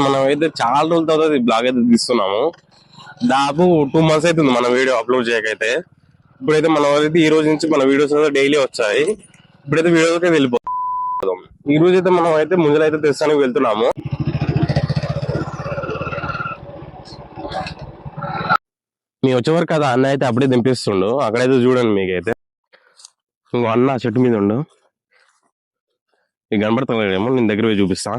మనం అయితే చాలా రోజుల తర్వాత ఈ బ్లాగ్ అయితే తీస్తున్నాము. దాదాపు 2 months అవుతుంది మన వీడియో అప్లోడ్ చేయకైతే. ఇప్పుడైతే మనం అయితే ఈ రోజు నుంచి మన వీడియోస్ డైలీ వచ్చాయి. ఇప్పుడైతే వీడియోస్ అయితే వెళ్ళిపోతాం. ఈ రోజు అయితే మనం అయితే ముంజలైతే తెస్తానికి వెళ్తున్నాము. మేము వచ్చే వరకు కదా అన్న అయితే అప్పుడే దింపిస్తుండు. అక్కడైతే చూడండి మీకైతే ఇంకో అన్న చెట్టు మీద ఉండు. ఈ కనబడతాడేమో, నేను దగ్గర పోయి చూపిస్తా.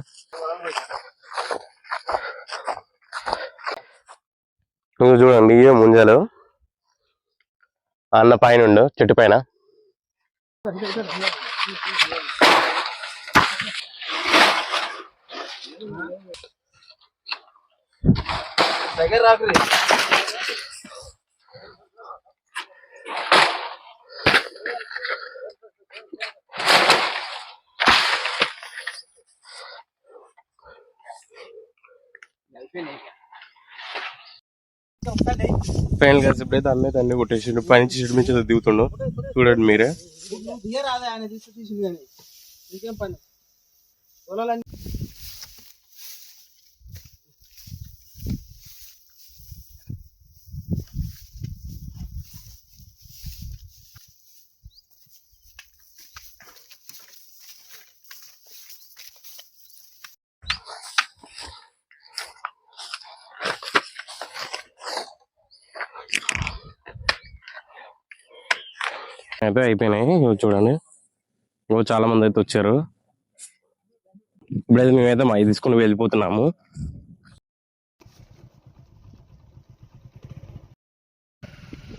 ఇంకో చూడండి ఇవే ముంజలు. అన్న పైన ఉండు చెట్టు పైన. దగ్గర రాకు. ఫైనల్ గా ఇప్పుడైతే అన్న అయితే అన్ని కొట్టేసి పైనుంచి చెట్టు నుంచి దిగుతుండు. చూడండి మీరే. అయితే అయిపోయినాయి చూడండి. చాలా మంది అయితే వచ్చారు. ఇప్పుడైతే మేమైతే మా తీసుకుని వెళ్ళిపోతున్నాము.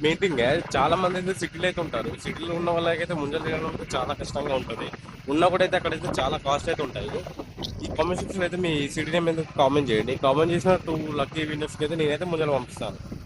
మెయిన్ థింగ్ చాలా మంది అయితే సిటీలో అయితే ఉంటారు. సిటీలో ఉన్న వాళ్ళకైతే ముంజలు తినడం చాలా కష్టంగా ఉంటుంది. ఉన్నా కూడా అయితే అక్కడైతే చాలా కాస్ట్ అయితే ఉంటాయి. ఈ కామెంట్ సెక్షన్ అయితే మీ సిటీ నేమ్ మీద కామెంట్ చేయండి. కామెంట్ చేసిన 2 లక్కీ విన్నర్స్కి అయితే నేనైతే ముంజలు పంపిస్తాను.